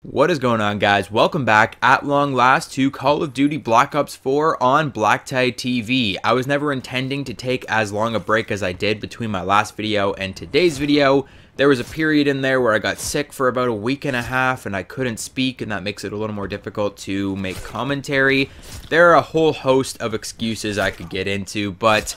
What is going on, guys? Welcome back at long last to Call of Duty Black Ops 4 on BlackTideTV. I was never intending to take as long a break as I did between my last video and today's video. There was a period in there where I got sick for about a week and a half and I couldn't speak, and that makes it a little more difficult to make commentary. There are a whole host of excuses I could get into, but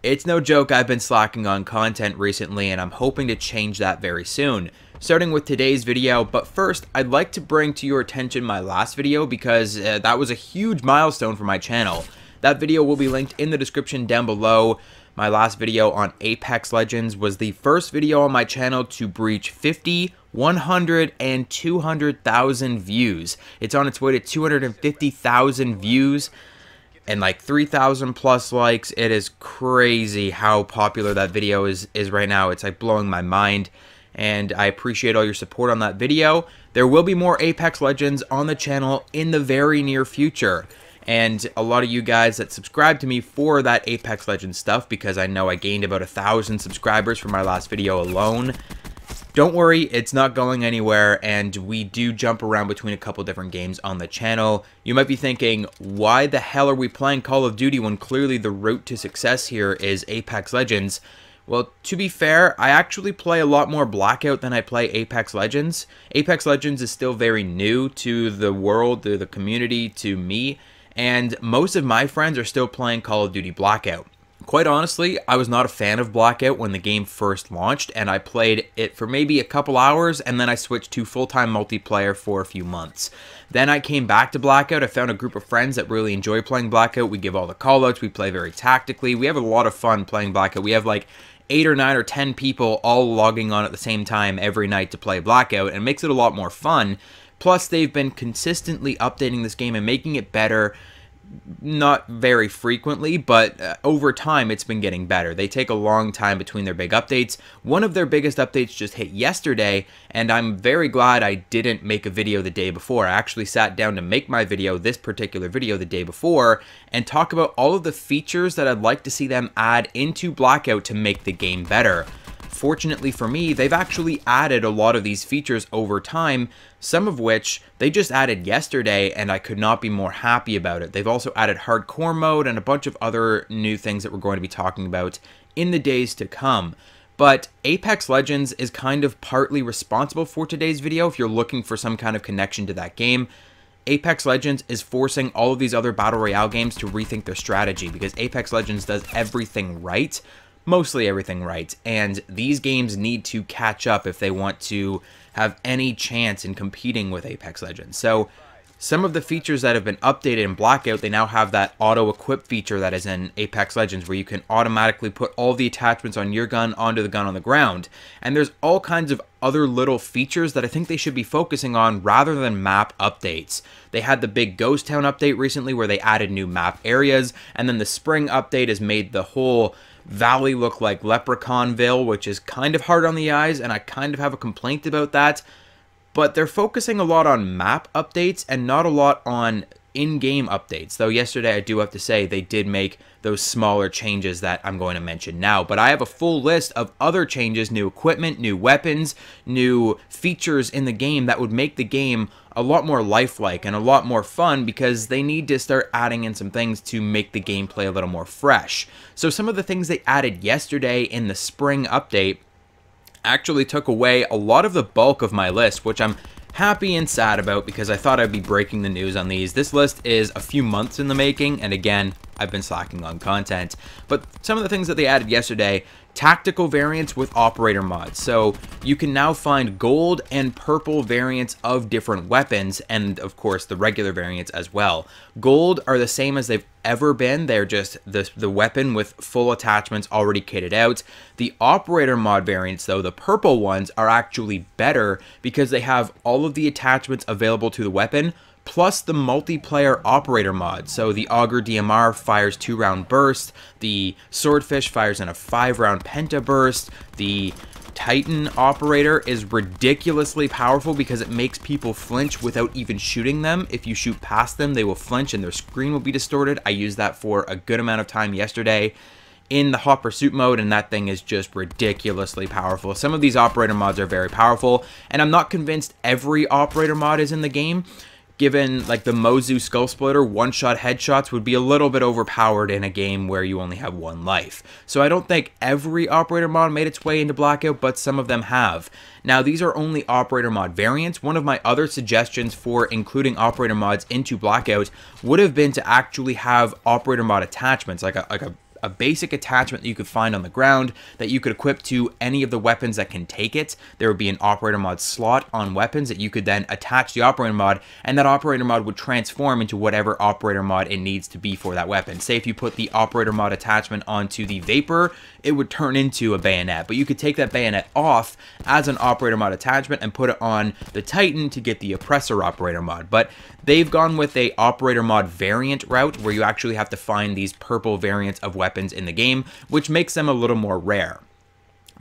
it's no joke, I've been slacking on content recently and I'm hoping to change that very soon. Starting with today's video, but first I'd like to bring to your attention my last video because that was a huge milestone for my channel. That video will be linked in the description down below. My last video on Apex Legends was the first video on my channel to breach 50, 100, and 200,000 views. It's on its way to 250,000 views and like 3,000 plus likes. It is crazy how popular that video is right now. It's like blowing my mind. And I appreciate all your support on that video. There will be more Apex Legends on the channel in the very near future. And a lot of you guys that subscribe to me for that Apex Legends stuff, because I know I gained about 1,000 subscribers from my last video alone. Don't worry, it's not going anywhere, and we do jump around between a couple different games on the channel. You might be thinking, why the hell are we playing Call of Duty when clearly the route to success here is Apex Legends? Well, to be fair, I actually play a lot more Blackout than I play Apex Legends. Apex Legends is still very new to the world, to the community, to me, and most of my friends are still playing Call of Duty Blackout. Quite honestly, I was not a fan of Blackout when the game first launched, and I played it for maybe a couple hours, and then I switched to full-time multiplayer for a few months. Then I came back to Blackout. I found a group of friends that really enjoy playing Blackout. We give all the callouts, we play very tactically, we have a lot of fun playing Blackout. We have like 8 or 9 or 10 people all logging on at the same time every night to play Blackout, and it makes it a lot more fun. Plus, they've been consistently updating this game and making it better. Not very frequently, but over time it's been getting better. They take a long time between their big updates. One of their biggest updates just hit yesterday, and I'm very glad I didn't make a video the day before. I actually sat down to make my video, this particular video, the day before, and talk about all of the features that I'd like to see them add into Blackout to make the game better. Fortunately for me, they've actually added a lot of these features over time, some of which they just added yesterday, and I could not be more happy about it. They've also added hardcore mode and a bunch of other new things that we're going to be talking about in the days to come. But Apex Legends is kind of partly responsible for today's video if you're looking for some kind of connection to that game. Apex Legends is forcing all of these other Battle Royale games to rethink their strategy, because Apex Legends does everything right. Mostly everything right, and these games need to catch up if they want to have any chance in competing with Apex Legends. So some of the features that have been updated in Blackout, they now have that auto-equip feature that is in Apex Legends, where you can automatically put all the attachments on your gun onto the gun on the ground. And there's all kinds of other little features that I think they should be focusing on rather than map updates. They had the big Ghost Town update recently where they added new map areas, and then the Spring update has made the whole valley look like Leprechaunville, which is kind of hard on the eyes, and I kind of have a complaint about that. But they're focusing a lot on map updates and not a lot on in-game updates. Though yesterday, I do have to say, they did make those smaller changes that I'm going to mention now. But I have a full list of other changes, new equipment, new weapons, new features in the game that would make the game a lot more lifelike and a lot more fun, because they need to start adding in some things to make the gameplay a little more fresh. So some of the things they added yesterday in the Spring update actually took away a lot of the bulk of my list, which I'm happy and sad about, because I thought I'd be breaking the news on these. This list is a few months in the making, and again, I've been slacking on content. But some of the things that they added yesterday: tactical variants with operator mods. So you can now find gold and purple variants of different weapons, and of course the regular variants as well. Gold are the same as they've ever been. They're just the weapon with full attachments already kitted out. The operator mod variants, though, the purple ones, are actually better because they have all of the attachments available to the weapon, plus the multiplayer operator mod. So the Auger DMR fires 2-round burst, the Swordfish fires in a 5-round penta burst, the Titan operator is ridiculously powerful because it makes people flinch without even shooting them. If you shoot past them, they will flinch and their screen will be distorted. I used that for a good amount of time yesterday. in the hot pursuit mode, and that thing is just ridiculously powerful. Some of these operator mods are very powerful, and I'm not convinced every operator mod is in the game. Given like the Mozu Skull Splitter one-shot headshots would be a little bit overpowered in a game where you only have one life. So I don't think every operator mod made its way into Blackout, but some of them have. Now these are only operator mod variants. One of my other suggestions for including operator mods into Blackout would have been to actually have operator mod attachments, like a basic attachment that you could find on the ground that you could equip to any of the weapons that can take it. There would be an operator mod slot on weapons that you could then attach the operator mod, and that operator mod would transform into whatever operator mod it needs to be for that weapon. Say if you put the operator mod attachment onto the Vapor, it would turn into a bayonet, but you could take that bayonet off as an operator mod attachment and put it on the Titan to get the oppressor operator mod. But they've gone with a operator mod variant route where you actually have to find these purple variants of weapons in the game, which makes them a little more rare.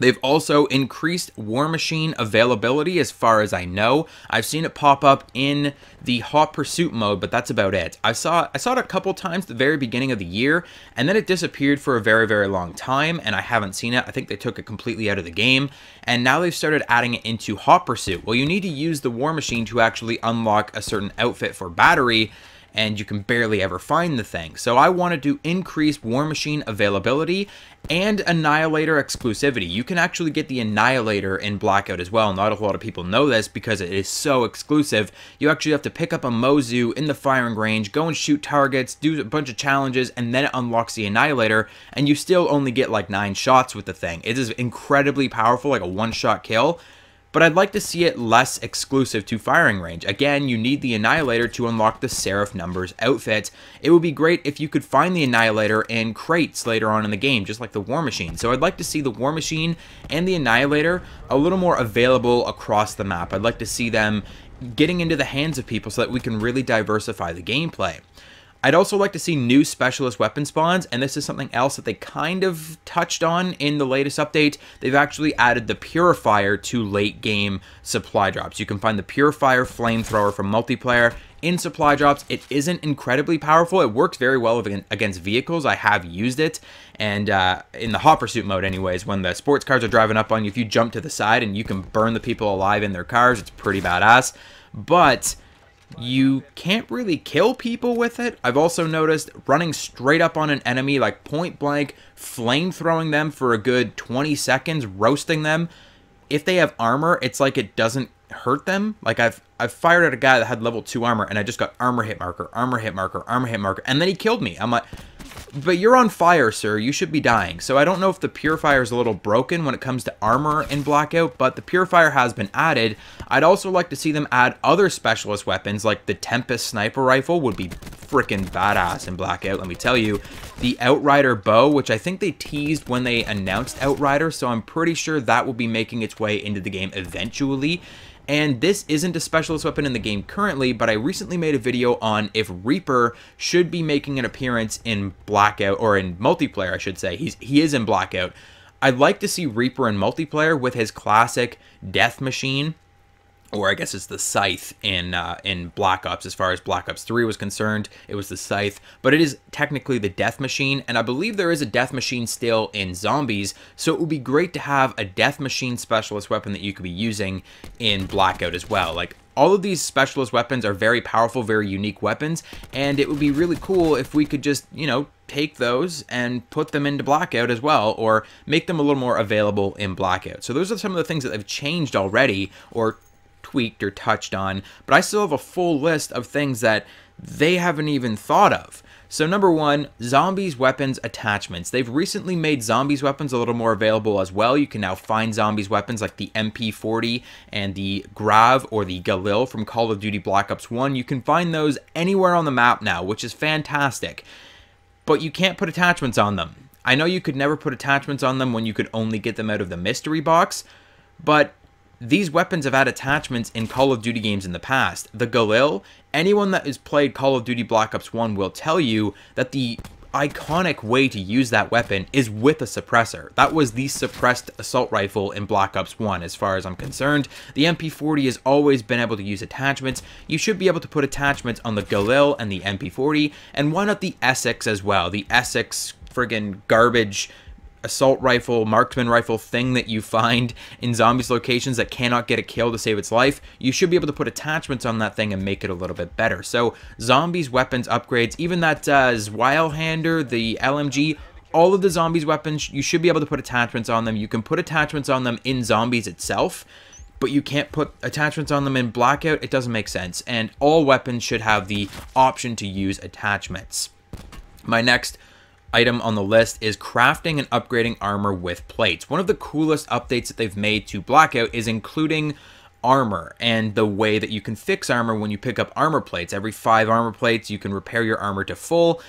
They've also increased War Machine availability as far as I know. I've seen it pop up in the Hot Pursuit mode, but that's about it. I saw it a couple times at the very beginning of the year, and then it disappeared for a very, very long time, and I haven't seen it. I think they took it completely out of the game, and now they've started adding it into Hot Pursuit. Well, you need to use the War Machine to actually unlock a certain outfit for Battery, and you can barely ever find the thing. So I wanted to increase War Machine availability and Annihilator exclusivity. You can actually get the Annihilator in Blackout as well. Not a lot of people know this because it is so exclusive. You actually have to pick up a Mozu in the firing range, go and shoot targets, do a bunch of challenges, and then it unlocks the Annihilator, and you still only get like 9 shots with the thing. It is incredibly powerful, like a one-shot kill. But I'd like to see it less exclusive to firing range. Again, you need the Annihilator to unlock the Seraph Numbers outfit. It would be great if you could find the Annihilator in crates later on in the game, just like the War Machine. So I'd like to see the War Machine and the Annihilator a little more available across the map. I'd like to see them getting into the hands of people so that we can really diversify the gameplay. I'd also like to see new specialist weapon spawns, and this is something else that they kind of touched on in the latest update. They've actually added the Purifier to late game supply drops. You can find the Purifier flamethrower from multiplayer in supply drops. It isn't incredibly powerful. It works very well against vehicles. I have used it, and in the hot pursuit mode anyways, when the sports cars are driving up on you, if you jump to the side and you can burn the people alive in their cars, it's pretty badass. But you can't really kill people with it. I've also noticed running straight up on an enemy, like point blank, flame throwing them for a good 20 seconds, roasting them. If they have armor, it's like it doesn't hurt them. Like I've fired at a guy that had level 2 armor, and I just got armor hit marker, armor hit marker, armor hit marker, and then he killed me. I'm like, but you're on fire, sir. You should be dying. So I don't know if the Purifier is a little broken when it comes to armor in Blackout, but the Purifier has been added. I'd also like to see them add other specialist weapons, like the Tempest Sniper Rifle would be freaking badass in Blackout, let me tell you. The Outrider Bow, which I think they teased when they announced Outrider, so I'm pretty sure that will be making its way into the game eventually. And this isn't a specialist weapon in the game currently, but I recently made a video on if Reaper should be making an appearance in Blackout, or in multiplayer, I should say. He is in Blackout. I'd like to see Reaper in multiplayer with his classic death machine, or I guess it's the Scythe in Black Ops. As far as Black Ops 3 was concerned, it was the Scythe, but it is technically the Death Machine, and I believe there is a Death Machine still in Zombies, so it would be great to have a Death Machine specialist weapon that you could be using in Blackout as well. Like, all of these specialist weapons are very powerful, very unique weapons, and it would be really cool if we could just, you know, take those and put them into Blackout as well, or make them a little more available in Blackout. So those are some of the things that have changed already, or tweaked or touched on, but I still have a full list of things that they haven't even thought of. So number 1, Zombies weapons attachments. They've recently made Zombies weapons a little more available as well. You can now find Zombies weapons like the MP40 and the Grav or the Galil from Call of Duty Black Ops 1. You can find those anywhere on the map now, which is fantastic. But you can't put attachments on them. I know you could never put attachments on them when you could only get them out of the mystery box, but these weapons have had attachments in Call of Duty games in the past. The Galil, anyone that has played Call of Duty Black Ops 1 will tell you that the iconic way to use that weapon is with a suppressor. That was the suppressed assault rifle in Black Ops 1 as far as I'm concerned. The MP40 has always been able to use attachments. You should be able to put attachments on the Galil and the MP40, and why not the Essex as well? The Essex friggin' garbage assault rifle, marksman rifle thing that you find in zombies locations that cannot get a kill to save its life, you should be able to put attachments on that thing and make it a little bit better. So zombies weapons upgrades, even that Zweilhander, the LMG, all of the zombies weapons, you should be able to put attachments on them. You can put attachments on them in zombies itself, but you can't put attachments on them in Blackout. It doesn't make sense. And all weapons should have the option to use attachments. My next item on the list is crafting and upgrading armor with plates. One of the coolest updates that they've made to Blackout is including armor and the way that you can fix armor when you pick up armor plates. Every 5 armor plates, you can repair your armor to full.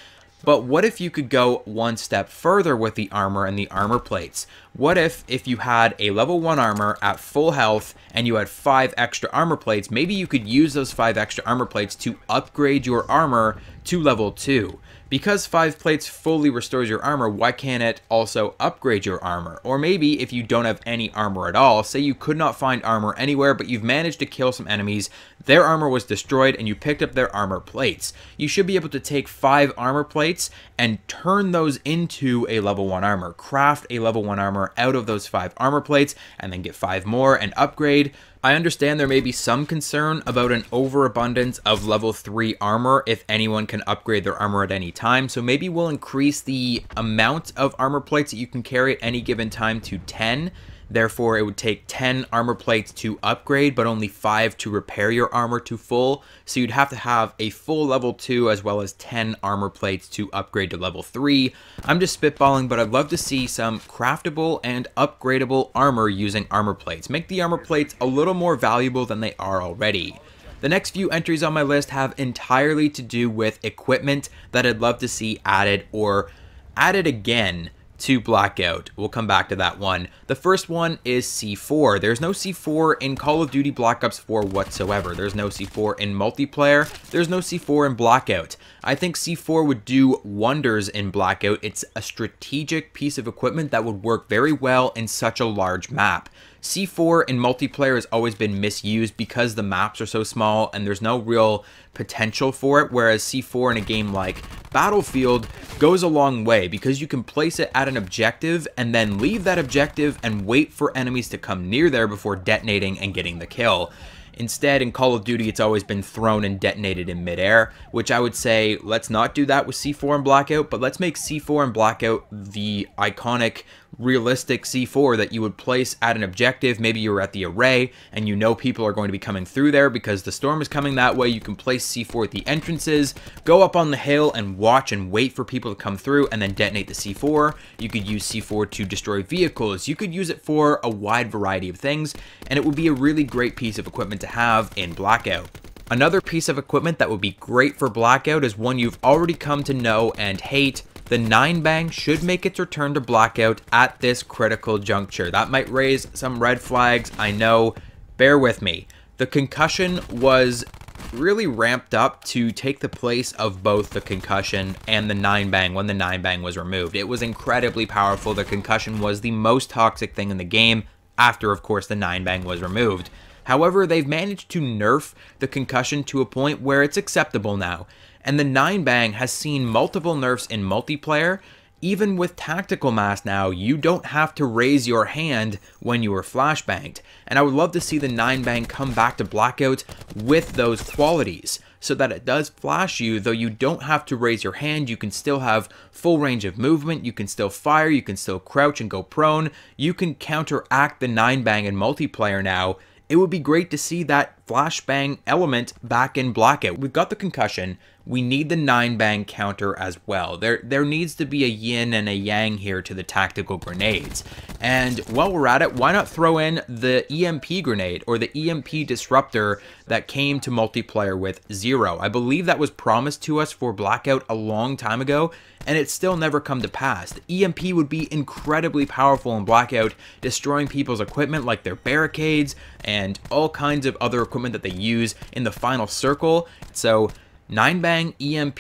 But what if you could go one step further with the armor and the armor plates? What if you had a level 1 armor at full health and you had 5 extra armor plates, maybe you could use those 5 extra armor plates to upgrade your armor to level 2. Because 5 plates fully restores your armor, why can't it also upgrade your armor? Or maybe if you don't have any armor at all, say you could not find armor anywhere, but you've managed to kill some enemies, their armor was destroyed, and you picked up their armor plates. You should be able to take 5 armor plates and turn those into a level 1 armor. Craft a level 1 armor out of those 5 armor plates, and then get 5 more and upgrade. I understand there may be some concern about an overabundance of level 3 armor if anyone can upgrade their armor at any time, so maybe we'll increase the amount of armor plates that you can carry at any given time to 10. Therefore, it would take 10 armor plates to upgrade, but only 5 to repair your armor to full. So you'd have to have a full level 2 as well as 10 armor plates to upgrade to level 3. I'm just spitballing, but I'd love to see some craftable and upgradable armor using armor plates. Make the armor plates a little more valuable than they are already. The next few entries on my list have entirely to do with equipment that I'd love to see added or added again to Blackout. We'll come back to that one. The first one is C4. There's no C4 in Call of Duty Black Ops 4 whatsoever. There's no C4 in multiplayer. There's no C4 in Blackout. I think C4 would do wonders in Blackout. It's a strategic piece of equipment that would work very well in such a large map. C4 in multiplayer has always been misused because the maps are so small and there's no real potential for it, whereas C4 in a game like Battlefield goes a long way because you can place it at an objective and then leave that objective and wait for enemies to come near there before detonating and getting the kill. Instead, in Call of Duty, it's always been thrown and detonated in midair, which I would say, let's not do that with C4 and Blackout, but let's make C4 and Blackout the iconic, realistic C4 that you would place at an objective. Maybe you're at the array, and you know people are going to be coming through there because the storm is coming that way. You can place C4 at the entrances, go up on the hill, and watch and wait for people to come through, and then detonate the C4. You could use C4 to destroy vehicles. You could use it for a wide variety of things, and it would be a really great piece of equipment to have in Blackout. Another piece of equipment that would be great for Blackout is one you've already come to know and hate. The 9-bang should make its return to Blackout at this critical juncture. That might raise some red flags, I know. Bear with me. The concussion was really ramped up to take the place of both the concussion and the 9-bang when the 9-bang was removed. It was incredibly powerful. The concussion was the most toxic thing in the game after, of course, the 9-bang was removed. However, they've managed to nerf the concussion to a point where it's acceptable now. And the 9-bang has seen multiple nerfs in multiplayer. Even with tactical mass now, you don't have to raise your hand when you are flashbanged. And I would love to see the 9-bang come back to Blackout with those qualities, so that it does flash you, though you don't have to raise your hand. You can still have full range of movement, you can still fire, you can still crouch and go prone. You can counteract the 9-bang in multiplayer now. It would be great to see that flashbang element back in Blackout. We've got the concussion. We need the 9-bang counter as well. There needs to be a yin and a yang here to the tactical grenades. And while we're at it, why not throw in the EMP grenade or the EMP disruptor that came to multiplayer with Zero? I believe that was promised to us for Blackout a long time ago, and it's still never come to pass. The EMP would be incredibly powerful in Blackout, destroying people's equipment like their barricades and all kinds of other equipment that they use in the final circle. So 9-bang, EMP,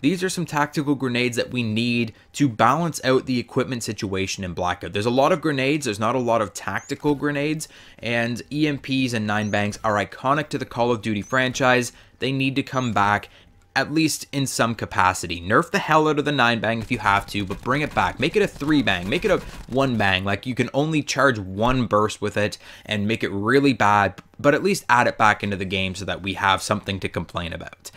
these are some tactical grenades that we need to balance out the equipment situation in Blackout. There's a lot of grenades, there's not a lot of tactical grenades, and EMPs and 9-bangs are iconic to the Call of Duty franchise. They need to come back at least in some capacity. Nerf the hell out of the 9-bang if you have to, but bring it back. Make it a 3-bang, make it a 1-bang, like you can only charge 1 burst with it and make it really bad, but at least add it back into the game so that we have something to complain about.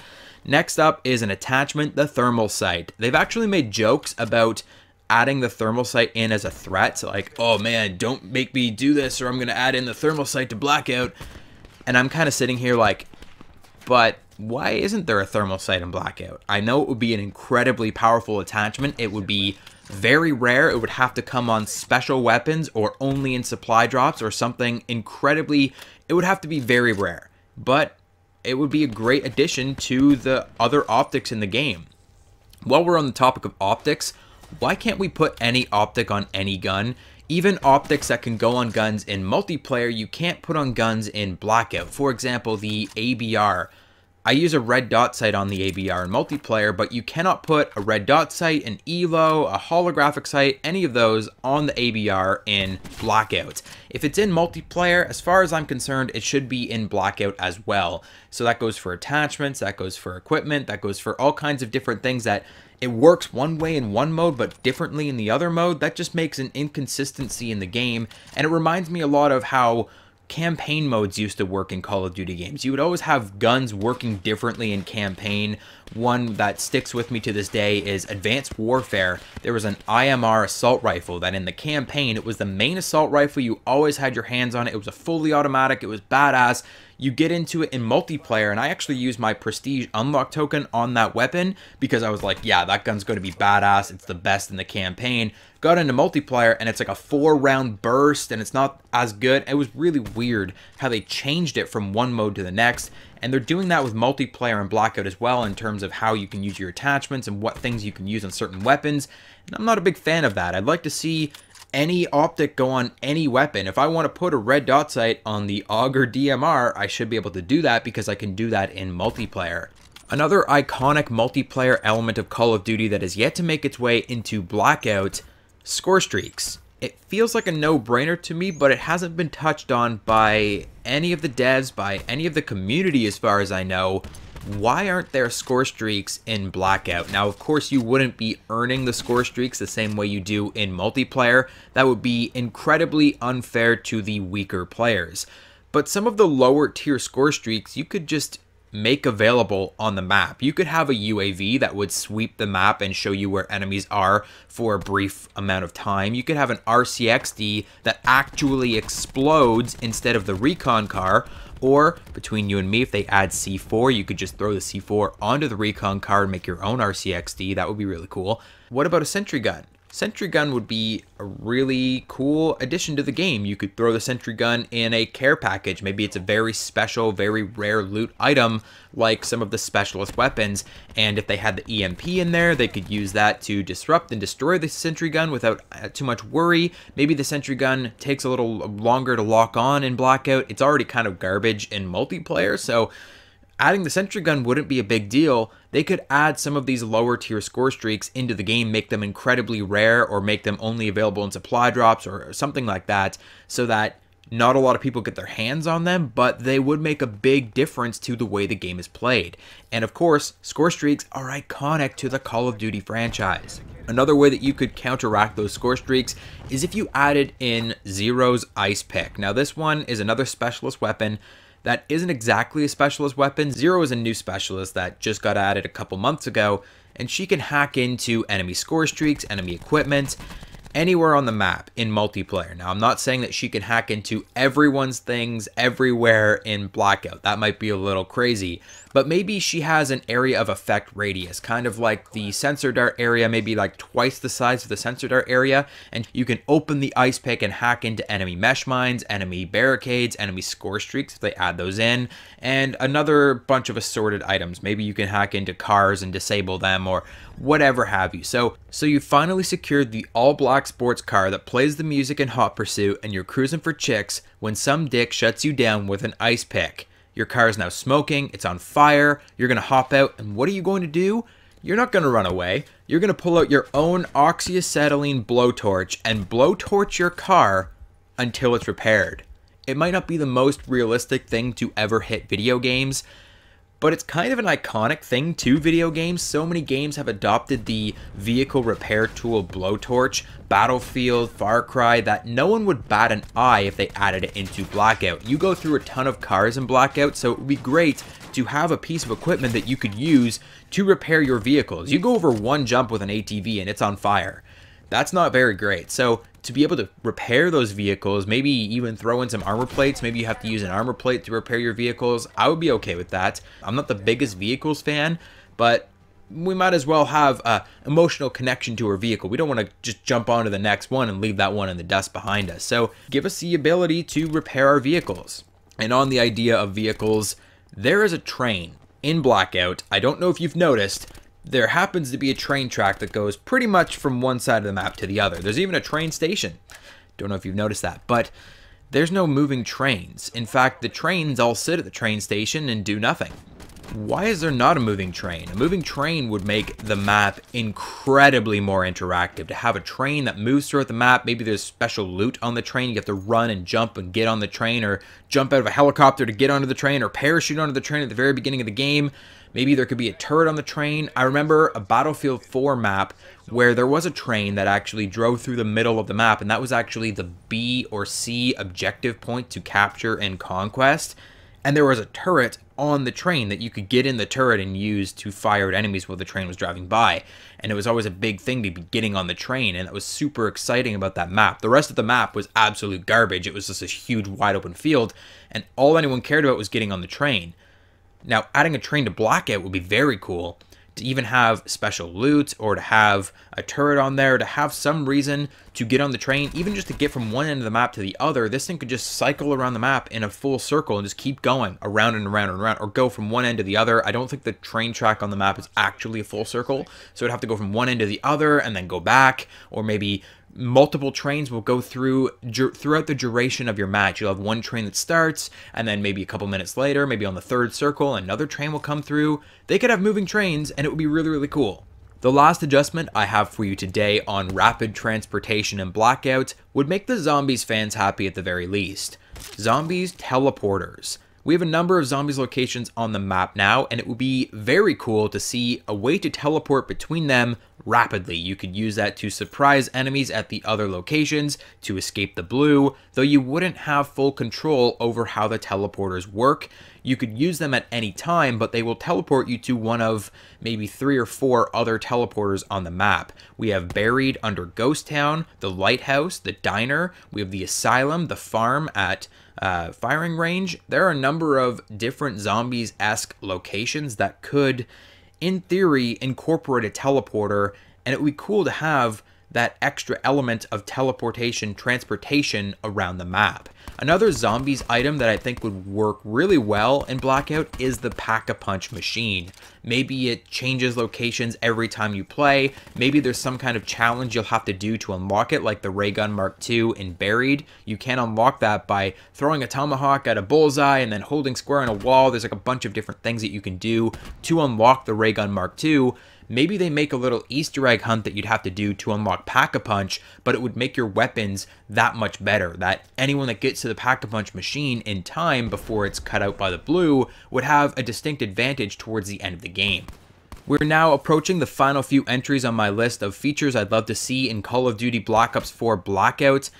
Next up is an attachment, the thermal sight. They've actually made jokes about adding the thermal sight in as a threat, so like, oh man, don't make me do this or I'm gonna add in the thermal sight to Blackout. And I'm kind of sitting here like, but why isn't there a thermal sight in Blackout? I know it would be an incredibly powerful attachment. It would be very rare. It would have to come on special weapons or only in supply drops or something incredibly, it would have to be very rare. But it would be a great addition to the other optics in the game. While we're on the topic of optics, why can't we put any optic on any gun? Even optics that can go on guns in multiplayer, you can't put on guns in Blackout. For example, the ABR. I use a red dot sight on the ABR in multiplayer, but you cannot put a red dot sight, an ELO, a holographic sight, any of those on the ABR in Blackout. If it's in multiplayer, as far as I'm concerned, it should be in Blackout as well. So that goes for attachments, that goes for equipment, that goes for all kinds of different things that it works one way in one mode, but differently in the other mode. That just makes an inconsistency in the game, and it reminds me a lot of how campaign modes used to work in Call of Duty games. You would always have guns working differently in campaign. One that sticks with me to this day is Advanced Warfare. There was an IMR assault rifle that in the campaign, it was the main assault rifle. You always had your hands on it. It was a fully automatic. It was badass. You get into it in multiplayer, and I actually used my Prestige unlock token on that weapon because I was like, yeah, that gun's going to be badass. It's the best in the campaign. Got into multiplayer, and it's like a 4-round burst, and it's not as good. It was really weird how they changed it from one mode to the next, and they're doing that with multiplayer and Blackout as well in terms of how you can use your attachments and what things you can use on certain weapons, and I'm not a big fan of that. I'd like to see any optic go on any weapon. If I want to put a red dot sight on the Auger DMR, I should be able to do that because I can do that in multiplayer. Another iconic multiplayer element of Call of Duty that has yet to make its way into Blackout, score streaks. It feels like a no-brainer to me, but it hasn't been touched on by any of the devs, by any of the community as far as I know. Why aren't there score streaks in Blackout? Now, of course, you wouldn't be earning the score streaks the same way you do in multiplayer. That would be incredibly unfair to the weaker players. But some of the lower tier score streaks, you could just make available on the map. You could have a UAV that would sweep the map and show you where enemies are for a brief amount of time. You could have an RCXD that actually explodes instead of the recon car. Or, between you and me, if they add C4, you could just throw the C4 onto the recon car and make your own RCXD. That would be really cool. What about a sentry gun? Sentry gun would be a really cool addition to the game. You could throw the sentry gun in a care package. Maybe it's a very special, very rare loot item like some of the specialist weapons. And if they had the EMP in there, they could use that to disrupt and destroy the sentry gun without too much worry. Maybe the sentry gun takes a little longer to lock on in Blackout. It's already kind of garbage in multiplayer, so adding the sentry gun wouldn't be a big deal. They could add some of these lower tier score streaks into the game, make them incredibly rare or make them only available in supply drops or something like that, so that not a lot of people get their hands on them, but they would make a big difference to the way the game is played. And of course, score streaks are iconic to the Call of Duty franchise. Another way that you could counteract those score streaks is if you added in Zero's Ice Pick. Now this one is another specialist weapon that isn't exactly a specialist weapon. Zero is a new specialist that just got added a couple months ago, and she can hack into enemy score streaks, enemy equipment, anywhere on the map in multiplayer. Now, I'm not saying that she can hack into everyone's things everywhere in Blackout. That might be a little crazy, but maybe she has an area of effect radius, kind of like the sensor dart area, maybe like twice the size of the sensor dart area, and you can open the ice pick and hack into enemy mesh mines, enemy barricades, enemy score streaks if they add those in, and another bunch of assorted items. Maybe you can hack into cars and disable them or whatever have you. So you finally secured the all-black sports car that plays the music in Hot Pursuit, and you're cruising for chicks when some dick shuts you down with an ice pick. Your car is now smoking, it's on fire, you're going to hop out, and what are you going to do? You're not going to run away. You're going to pull out your own oxyacetylene blowtorch and blowtorch your car until it's repaired. It might not be the most realistic thing to ever hit video games, but it's kind of an iconic thing to video games. So many games have adopted the vehicle repair tool blowtorch, Battlefield, Far Cry, that no one would bat an eye if they added it into Blackout. You go through a ton of cars in Blackout, so it would be great to have a piece of equipment that you could use to repair your vehicles. You go over one jump with an ATV and it's on fire. That's not very great. So to be able to repair those vehicles, maybe even throw in some armor plates, maybe you have to use an armor plate to repair your vehicles, I would be okay with that. I'm not the biggest vehicles fan, but we might as well have an emotional connection to our vehicle. We don't want to just jump onto the next one and leave that one in the dust behind us. So give us the ability to repair our vehicles. And on the idea of vehicles, there is a train in Blackout. I don't know if you've noticed, there happens to be a train track that goes pretty much from one side of the map to the other. There's even a train station. Don't know if you've noticed that, but there's no moving trains. In fact, the trains all sit at the train station and do nothing. Why is there not a moving train? A moving train would make the map incredibly more interactive. To have a train that moves throughout the map, maybe there's special loot on the train, you have to run and jump and get on the train, or jump out of a helicopter to get onto the train, or parachute onto the train at the very beginning of the game. Maybe there could be a turret on the train. I remember a Battlefield 4 map where there was a train that actually drove through the middle of the map, and that was actually the B or C objective point to capture and conquest. And there was a turret on the train that you could get in the turret and use to fire at enemies while the train was driving by. And it was always a big thing to be getting on the train, and that was super exciting about that map. The rest of the map was absolute garbage. It was just this huge wide open field, and all anyone cared about was getting on the train. Now, adding a train to Blackout would be very cool. To even have special loot, or to have a turret on there, to have some reason to get on the train, even just to get from one end of the map to the other. This thing could just cycle around the map in a full circle and just keep going around and around and around, or go from one end to the other. I don't think the train track on the map is actually a full circle, so it'd have to go from one end to the other and then go back, or maybe multiple trains will go through throughout the duration of your match. You'll have one train that starts, and then maybe a couple minutes later, maybe on the third circle, another train will come through. They could have moving trains, and it would be really, really cool. The last adjustment I have for you today on rapid transportation and Blackout would make the Zombies fans happy at the very least. Zombies teleporters. We have a number of Zombies locations on the map now, and it would be very cool to see a way to teleport between them rapidly. You could use that to surprise enemies at the other locations, to escape the blue, though you wouldn't have full control over how the teleporters work. You could use them at any time, but they will teleport you to one of maybe 3 or 4 other teleporters on the map. We have Buried under Ghost Town, the Lighthouse, the Diner, we have the Asylum, the Farm at Firing Range. There are a number of different Zombies-esque locations that could, in theory, incorporate a teleporter, and it would be cool to have that extra element of teleportation, transportation around the map. Another Zombies item that I think would work really well in Blackout is the Pack-a-Punch machine. Maybe it changes locations every time you play. Maybe there's some kind of challenge you'll have to do to unlock it, like the Ray Gun Mark II in Buried. You can unlock that by throwing a tomahawk at a bullseye and then holding square on a wall. There's like a bunch of different things that you can do to unlock the Ray Gun Mark II. Maybe they make a little Easter egg hunt that you'd have to do to unlock Pack-a-Punch, but it would make your weapons that much better, that anyone that gets to the Pack-a-Punch machine in time before it's cut out by the blue would have a distinct advantage towards the end of the game. We're now approaching the final few entries on my list of features I'd love to see in Call of Duty Black Ops 4 Blackout.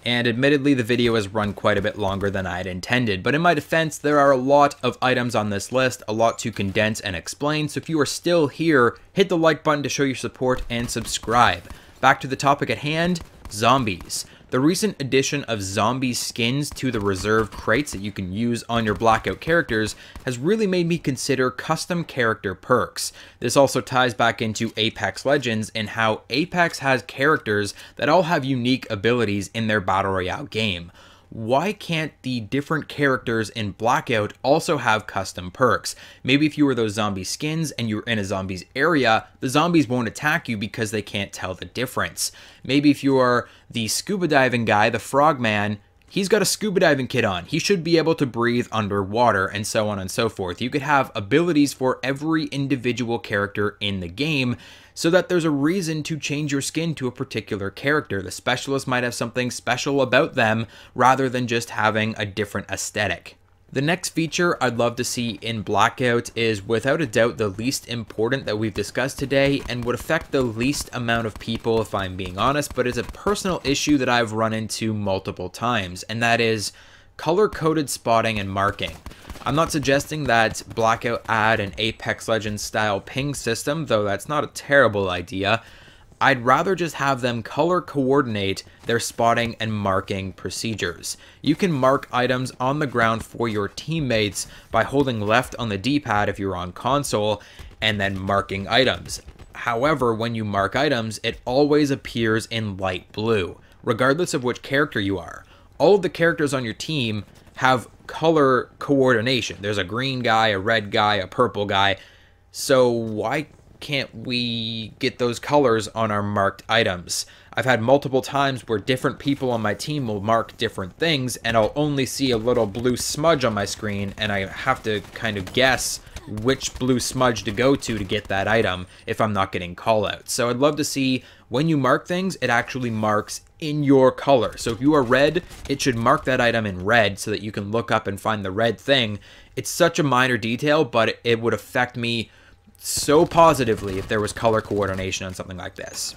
And admittedly, the video has run quite a bit longer than I had intended, but in my defense, there are a lot of items on this list, a lot to condense and explain, so if you are still here, hit the like button to show your support and subscribe. Back to the topic at hand, zombies. The recent addition of zombie skins to the reserve crates that you can use on your Blackout characters has really made me consider custom character perks. This also ties back into Apex Legends and how Apex has characters that all have unique abilities in their Battle Royale game. Why can't the different characters in Blackout also have custom perks? Maybe if you were those zombie skins and you're in a zombies area, the zombies won't attack you because they can't tell the difference. Maybe if you are the scuba diving guy, the frogman, he's got a scuba diving kit on. He should be able to breathe underwater, and so on and so forth. You could have abilities for every individual character in the game, so that there's a reason to change your skin to a particular character. The specialist might have something special about them rather than just having a different aesthetic. The next feature I'd love to see in Blackout is without a doubt the least important that we've discussed today and would affect the least amount of people if I'm being honest, but it's a personal issue that I've run into multiple times, and that is color-coded spotting and marking. I'm not suggesting that Blackout add an Apex Legends style ping system, though that's not a terrible idea. I'd rather just have them color coordinate their spotting and marking procedures. You can mark items on the ground for your teammates by holding left on the D-pad if you're on console and then marking items. However, when you mark items, it always appears in light blue, regardless of which character you are. All of the characters on your team have color coordination. There's a green guy, a red guy, a purple guy. So why can't we get those colors on our marked items? I've had multiple times where different people on my team will mark different things and I'll only see a little blue smudge on my screen and I have to kind of guess which blue smudge to go to get that item if I'm not getting callouts. So I'd love to see when you mark things, it actually marks in your color. So if you are red, it should mark that item in red so that you can look up and find the red thing. It's such a minor detail, but it would affect me so positively if there was color coordination on something like this.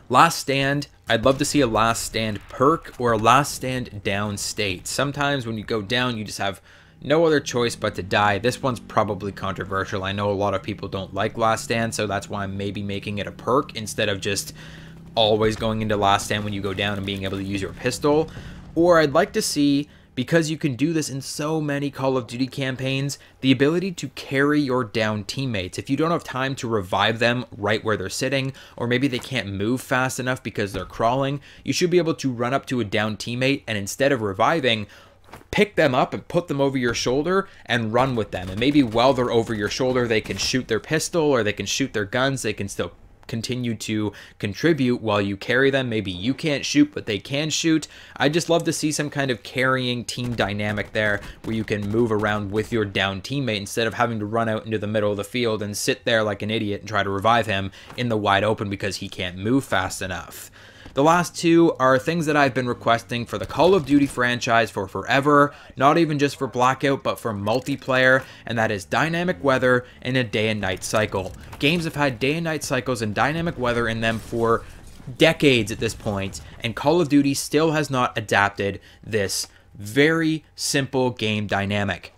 Last stand, I'd love to see a last stand perk or a last stand down state. Sometimes when you go down, you just have no other choice but to die. This one's probably controversial. I know a lot of people don't like last stand, so that's why I'm maybe making it a perk instead of just always going into last stand when you go down and being able to use your pistol. Or I'd like to see, because you can do this in so many Call of Duty campaigns, the ability to carry your down teammates. If you don't have time to revive them right where they're sitting, or maybe they can't move fast enough because they're crawling, you should be able to run up to a down teammate and instead of reviving, pick them up and put them over your shoulder and run with them. And maybe while they're over your shoulder, they can shoot their pistol or they can shoot their guns. They can still continue to contribute while you carry them. Maybe you can't shoot, but they can shoot. I just love to see some kind of carrying team dynamic there where you can move around with your down teammate instead of having to run out into the middle of the field and sit there like an idiot and try to revive him in the wide open because he can't move fast enough. The last two are things that I've been requesting for the Call of Duty franchise for forever, not even just for Blackout, but for multiplayer, and that is dynamic weather and a day and night cycle. Games have had day and night cycles and dynamic weather in them for decades at this point, and Call of Duty still has not adapted this very simple game dynamic.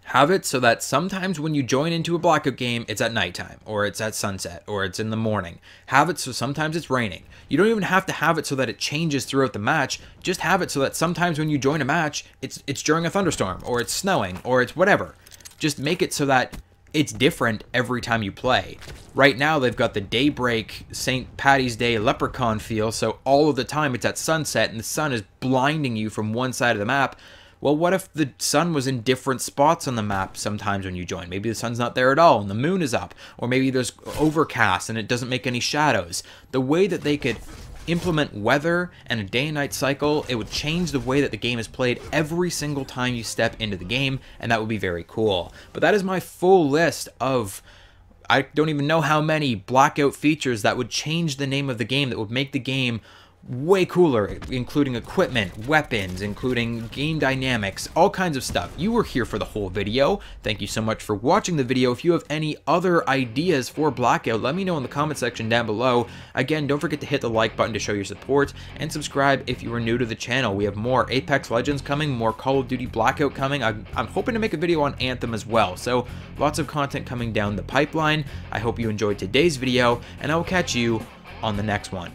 Have it so that sometimes when you join into a Blackout game, it's at nighttime, or it's at sunset, or it's in the morning. Have it so sometimes it's raining. You don't even have to have it so that it changes throughout the match. Just have it so that sometimes when you join a match, it's during a thunderstorm, or it's snowing, or it's whatever. Just make it so that it's different every time you play. Right now, they've got the daybreak St. Paddy's Day leprechaun feel, so all of the time it's at sunset, and the sun is blinding you from one side of the map. Well, what if the sun was in different spots on the map sometimes when you join? Maybe the sun's not there at all and the moon is up. Or maybe there's overcast and it doesn't make any shadows. The way that they could implement weather and a day and night cycle, it would change the way that the game is played every single time you step into the game, and that would be very cool. But that is my full list of, I don't even know how many Blackout features that would change the name of the game, that would make the game way cooler, including equipment, weapons, including game dynamics, all kinds of stuff. You were here for the whole video. Thank you so much for watching the video. If you have any other ideas for Blackout, let me know in the comment section down below. Again, don't forget to hit the like button to show your support, and subscribe if you are new to the channel. We have more Apex Legends coming, more Call of Duty Blackout coming. I'm hoping to make a video on Anthem as well, so lots of content coming down the pipeline. I hope you enjoyed today's video, and I will catch you on the next one.